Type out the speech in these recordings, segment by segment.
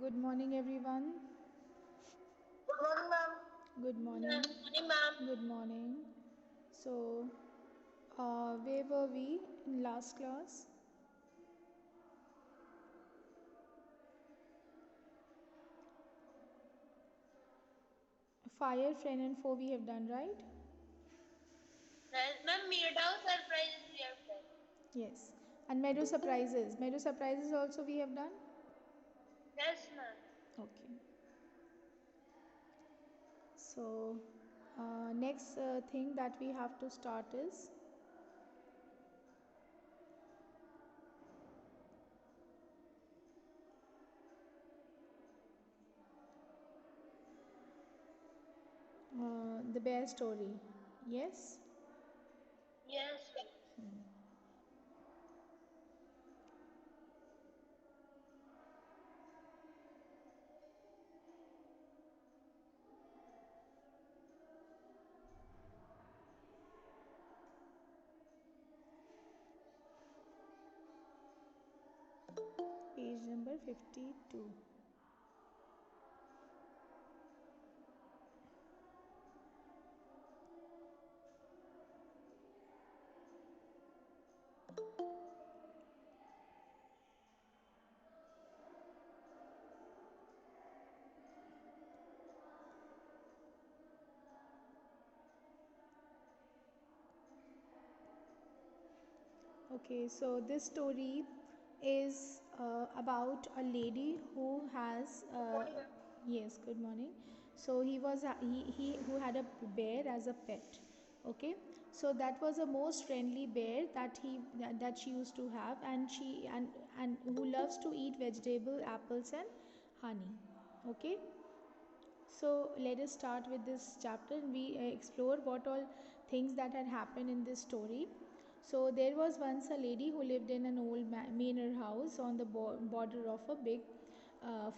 Good morning, everyone. Good morning, ma'am. Good morning. Good morning, ma'am. Good morning. So, where were we in last class? Fire, friend, and foe we have done, right? Ma'am, Mirdow surprises we have done. Yes. And meadow surprises. Meadow surprises also we have done? Yes, ma'am. Okay. So, next thing that we have to start is the bear story. Yes? Yes, ma'am. Page number 52. Okay, so this story is about a lady who has Good morning, ma'am. yes, good morning. So he who had a bear as a pet. Okay, so that was a most friendly bear that she used to have, and and who loves to eat vegetable, apples, and honey. Okay, so let us start with this chapter and we explore what all things that had happened in this story. So there was once a lady who lived in an old manor house on the border of a big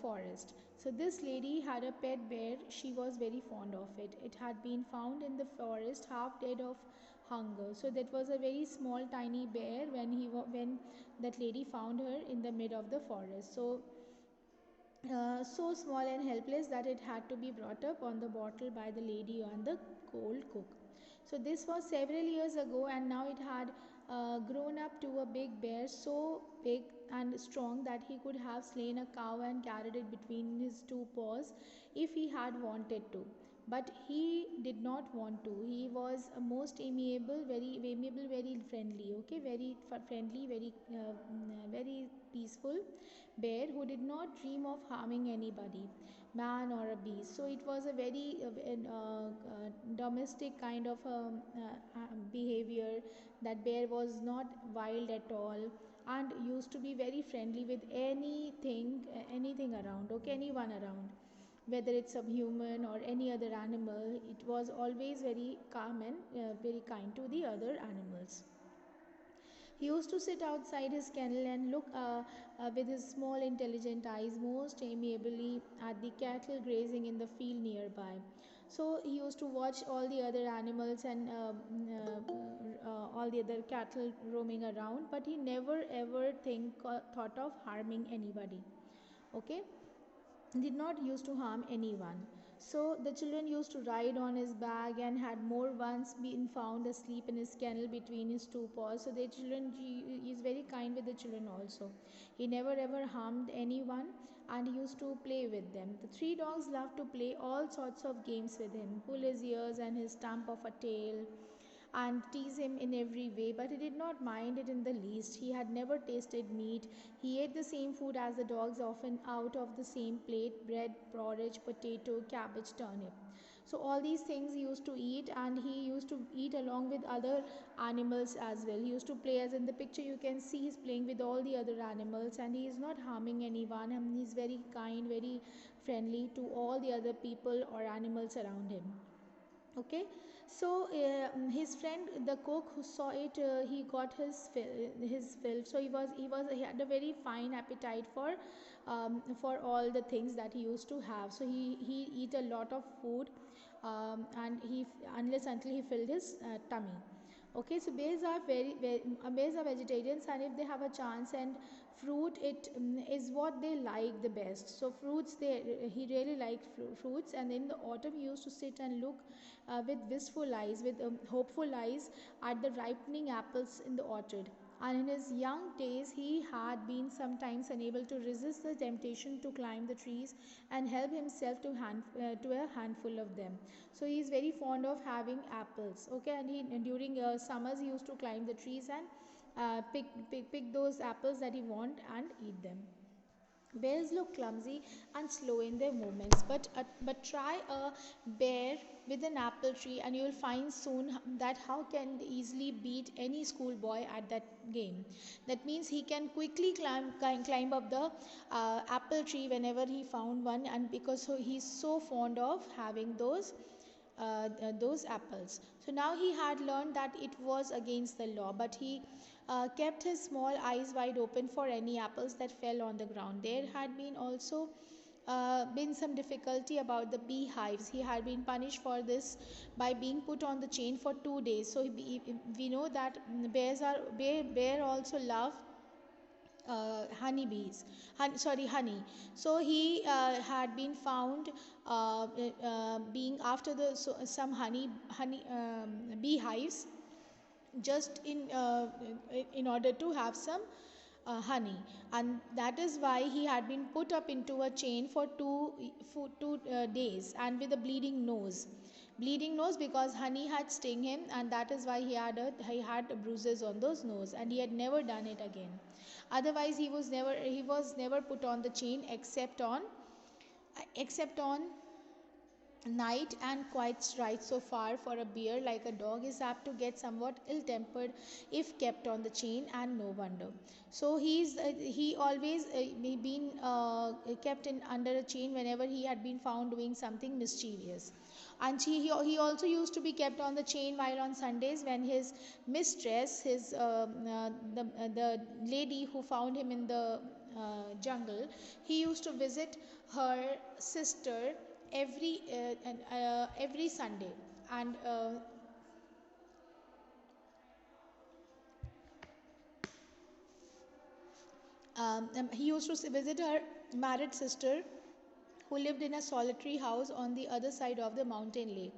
forest. So this lady had a pet bear. She was very fond of it. It had been found in the forest half dead of hunger. So that was a very small tiny bear when that lady found her in the mid of the forest. So small and helpless that it had to be brought up on the bottle by the lady and the cold cook. So this was several years ago, and now it had grown up to a big bear, so big and strong that he could have slain a cow and carried it between his two paws if he had wanted to. But he did not want to. He was a most amiable, very friendly. Okay, very friendly, very peaceful bear who did not dream of harming anybody, man or a beast. So it was a very domestic kind of behavior. That bear was not wild at all and used to be very friendly with anything around. Okay, anyone around, whether it's a human or any other animal. It was always very calm and very kind to the other animals. He used to sit outside his kennel and look with his small, intelligent eyes most amiably at the cattle grazing in the field nearby. So he used to watch all the other animals and all the other cattle roaming around, but he never ever thought of harming anybody. Okay, did not used to harm anyone. So the children used to ride on his back and had more once been found asleep in his kennel between his two paws. So the children, he is very kind with the children also. He never ever harmed anyone and he used to play with them. The three dogs loved to play all sorts of games with him, pull his ears and his stump of a tail, and tease him in every way, but he did not mind it in the least. He had never tasted meat. He ate the same food as the dogs, often out of the same plate: bread, porridge, potato, cabbage, turnip. So, all these things he used to eat, and he used to eat along with other animals as well. He used to play, as in the picture you can see, he's playing with all the other animals, and he is not harming anyone. And he's very kind, very friendly to all the other people or animals around him. Okay, so his friend the cook who saw it, he got his fill. So he had a very fine appetite for all the things that he used to have. So he eat a lot of food, and he unless until he filled his tummy. Okay, so bears are bears are vegetarians, and if they have a chance and fruit it is what they like the best. So fruits, he really liked fruits, and in the autumn he used to sit and look with wistful eyes, with hopeful eyes at the ripening apples in the orchard. And in his young days he had been sometimes unable to resist the temptation to climb the trees and help himself to a handful of them. So he is very fond of having apples, okay, and he during summers he used to climb the trees and pick those apples that he want and eat them. Bears look clumsy and slow in their movements, but try a bear with an apple tree, and you will find soon that how can they easily beat any schoolboy at that game. That means he can quickly climb up the apple tree whenever he found one, and because he's so fond of having those apples. So now he had learned that it was against the law, but he kept his small eyes wide open for any apples that fell on the ground. There had been also been some difficulty about the beehives. He had been punished for this by being put on the chain for 2 days. So we know that bear also love honeybees, honey. So he had been found being after some honey beehives, just in order to have some honey, and that is why he had been put up into a chain for 2 days, and with a bleeding nose because honey had sting him, and that is why he had bruises on those nose, and he had never done it again. Otherwise he was never put on the chain except on night, and quite right. So far for a bear, like a dog, is apt to get somewhat ill tempered if kept on the chain, and no wonder. So he always been kept in under a chain whenever he had been found doing something mischievous. And he also used to be kept on the chain while on Sundays, when his mistress, the lady who found him in the jungle, he used to visit her sister every Sunday, and he used to visit her married sister, who lived in a solitary house on the other side of the mountain lake.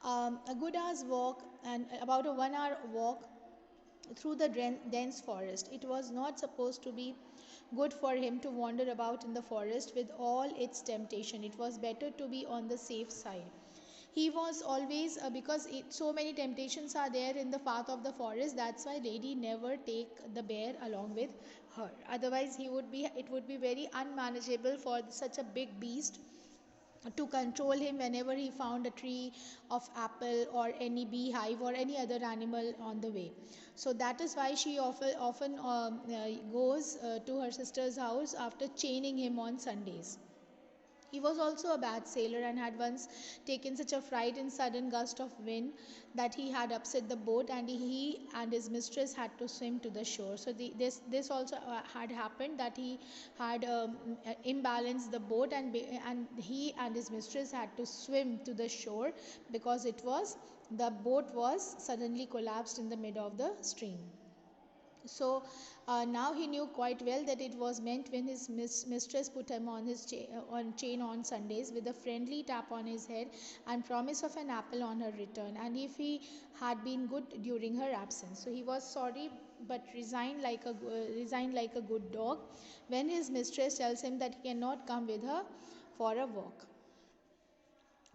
A good hour's walk, and about a 1 hour walk through the dense forest. It was not supposed to be good for him to wander about in the forest with all its temptation. It was better to be on the safe side. He was always so many temptations are there in the path of the forest. That's why lady never take the bear along with her. Otherwise, it would be very unmanageable for such a big beast to control him whenever he found a tree of apple or any beehive or any other animal on the way. So that is why she often goes to her sister's house after chaining him on Sundays. He was also a bad sailor, and had once taken such a fright in sudden gust of wind that he had upset the boat, and he and his mistress had to swim to the shore. So this also had happened, that he had imbalanced the boat, and he and his mistress had to swim to the shore because the boat was suddenly collapsed in the middle of the stream. So now he knew quite well that it was meant when his mistress put him on his chain on Sundays, with a friendly tap on his head and promise of an apple on her return, and if he had been good during her absence. So he was sorry, but resigned like a good dog when his mistress tells him that he cannot come with her for a walk.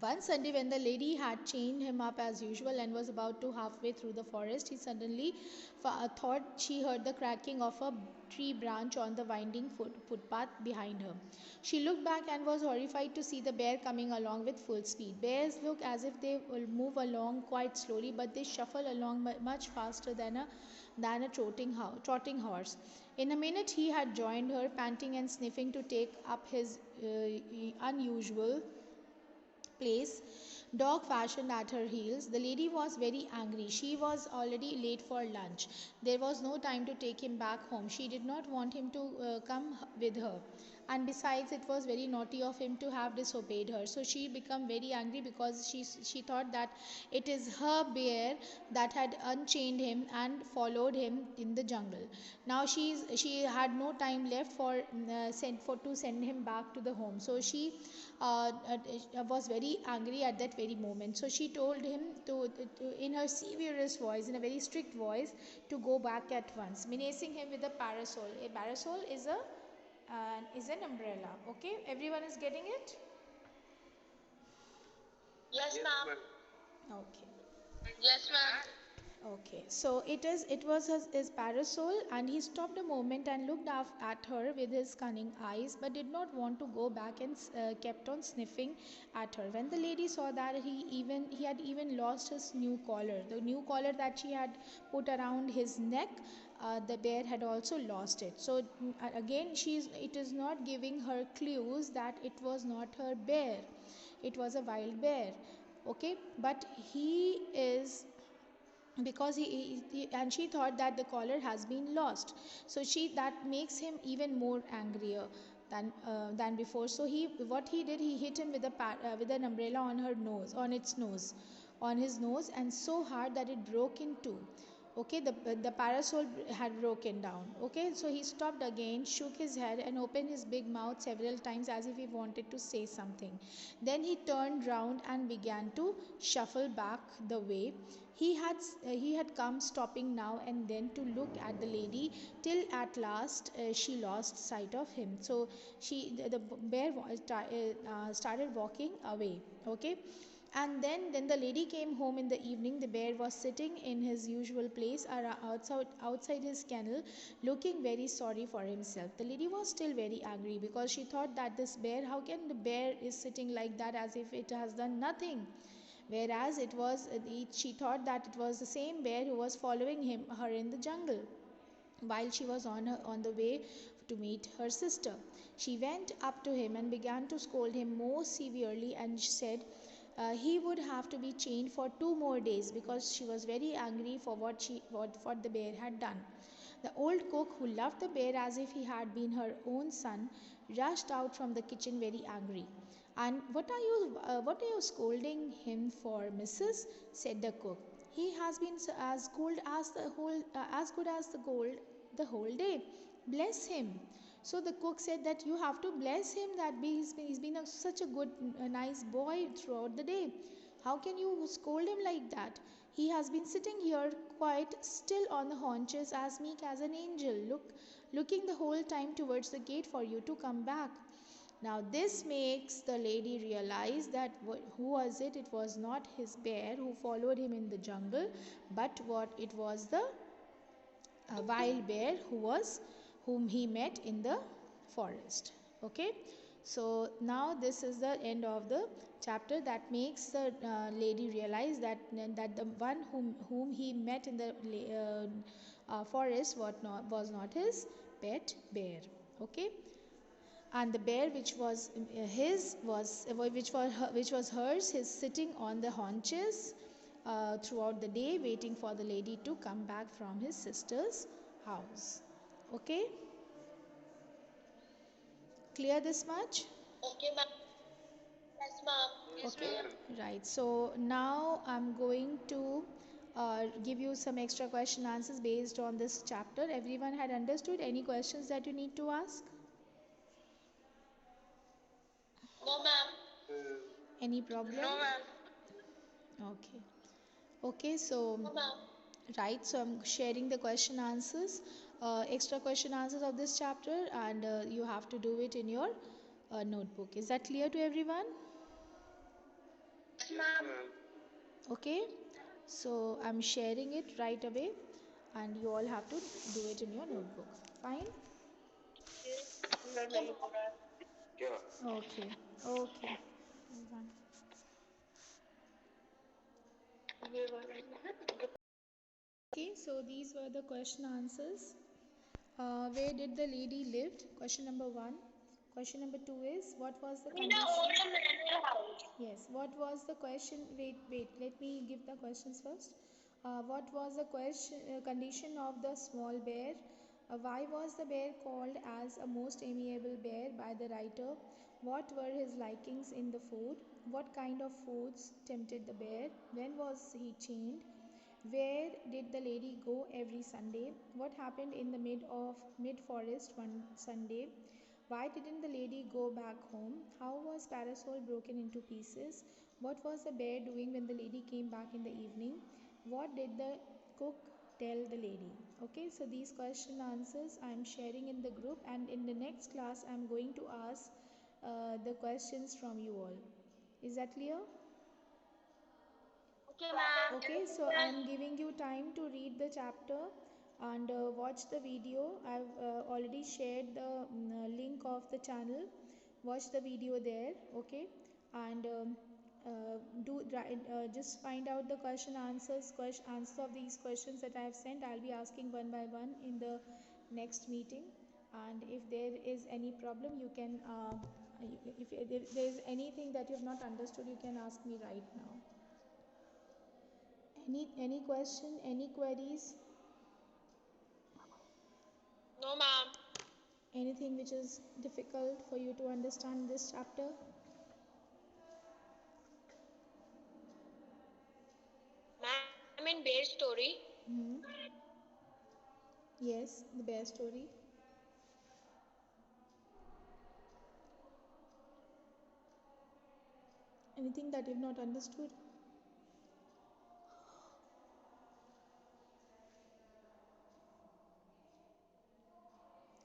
One Sunday, when the lady had chained him up as usual and was about to halfway through the forest, he suddenly thought she heard the cracking of a tree branch on the winding footpath behind her. She looked back and was horrified to see the bear coming along with full speed. Bears look as if they will move along quite slowly, but they shuffle along much faster than a trotting horse. In a minute, he had joined her, panting and sniffing to take up his unusual place, dog fashion, at her heels. The lady was very angry. She was already late for lunch. There was no time to take him back home. She did not want him to come with her. and besides it was very naughty of him to have disobeyed her. So she became very angry because she thought that it is her bear that had unchained him and followed him in the jungle. Now she had no time left for send for to send him back to the home. So she was very angry at that very moment. So she told him to in her severest voice, in a very strict voice, to go back at once, menacing him with a parasol. A parasol is an umbrella. Okay, everyone is getting it? Yes, ma'am. Okay. Yes, ma'am. Okay, so it was his parasol, and he stopped a moment and looked at her with his cunning eyes, but did not want to go back and kept on sniffing at her. When the lady saw that he had even lost his new collar, the new collar that she had put around his neck, the bear had also lost it. So again, it is not giving her clues that it was not her bear, it was a wild bear. Okay, but he is because and she thought that the collar has been lost, so she that makes him even more angrier than before. So he did, he hit him with with an umbrella on her nose, on his nose, and so hard that it broke in two. Okay, the parasol had broken down. Okay, so he stopped again, shook his head, and opened his big mouth several times as if he wanted to say something. Then he turned round and began to shuffle back the way he had come, stopping now and then to look at the lady, till at last she lost sight of him. So the bear started walking away. Okay, and then the lady came home in the evening. The bear was sitting in his usual place outside his kennel, looking very sorry for himself. The lady was still very angry because she thought that this bear, how can the bear is sitting like that as if it has done nothing, whereas she thought that it was the same bear who was following her in the jungle while she was on the way to meet her sister. She went up to him and began to scold him most severely, and said he would have to be chained for 2 more days, because she was very angry for what the bear had done. The old cook, who loved the bear as if he had been her own son, rushed out from the kitchen very angry. "And what are you scolding him for, missus?" said the cook. "He has been as cold as as good as the gold the whole day. Bless him." So the cook said that you have to bless him, that he's been such a good, nice boy throughout the day. How can you scold him like that? He has been sitting here quite still on the haunches, as meek as an angel, looking the whole time towards the gate for you to come back. Now this makes the lady realize that who was it? It was not his bear who followed him in the jungle, but what it was the wild bear whom he met in the forest. Okay, so now this is the end of the chapter. That makes the lady realize that the one whom he met in the forest was not his pet bear. Okay, and the bear which was his was which was hers is sitting on the haunches throughout the day, waiting for the lady to come back from his sister's house. Okay, clear this much? Okay, ma'am. Yes, ma'am. Yes, Okay, ma'am. right. So now I'm going to give you some extra question answers based on this chapter. Everyone had understood? Any questions that you need to ask? No, ma'am. Any problem? No, ma'am. Okay. Okay, so No, ma'am. right, so I'm sharing the question answers, extra question answers of this chapter, and you have to do it in your notebook. Is that clear to everyone? Yes, ma'am. Okay, so I'm sharing it right away, and you all have to do it in your notebook. Fine? Okay, okay. Everyone. Okay, so these were the question answers. Where did the lady lived? Question number one. Question number two is, what was the In a condition? old manor house. Yes, what was the question? Wait, let me give the questions first. What was the condition of the small bear Why was the bear called as a most amiable bear by the writer? What were his likings in the food? What kind of foods tempted the bear? When was he chained? Where did the lady go every Sunday? What happened in the mid forest one Sunday? Why didn't the lady go back home? How was Parasol broken into pieces? What was the bear doing when the lady came back in the evening? What did the cook tell the lady? Okay, so these question answers I am sharing in the group, and in the next class I am going to ask the questions from you all. Is that clear? Okay, ma'am. Okay, so I am giving you time to read the chapter and watch the video. I've already shared the link of the channel. Watch the video there, okay? And just find out the answers of these questions that I have sent. I'll be asking one by one in the next meeting. And if there is any problem, you can. If there is anything that you have not understood, you can ask me right now. Any question, any queries, No, ma'am. anything which is difficult for you to understand this chapter? Ma'am, in bear story, Hmm. Yes, the bear story. Anything that you've not understood?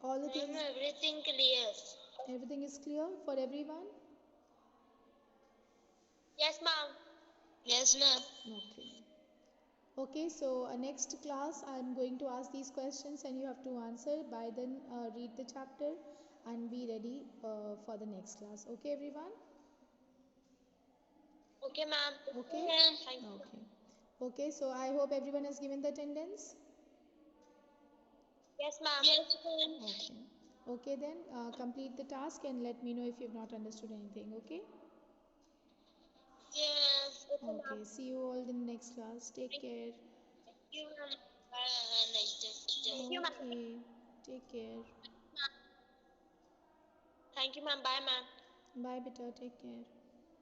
All the ma'am, things, everything clear. everything is clear for everyone? Yes, ma'am. Yes, ma'am. Okay. Okay, so next class I'm going to ask these questions and you have to answer. By then, read the chapter and be ready for the next class. Okay, everyone? Okay, ma'am. Okay? Thank you. Okay. Okay, so I hope everyone has given the attendance. Yes, ma'am. Yes, ma'am. Okay. Okay, then complete the task and let me know if you've not understood anything. Okay? Yes. Okay, ma'am. Okay. See you all in the next class. Take Thank care. you, ma'am. Nice day. Thank you, ma'am. Okay. Take care. Thank you, ma'am. Bye, ma'am. Bye, beta. Take care.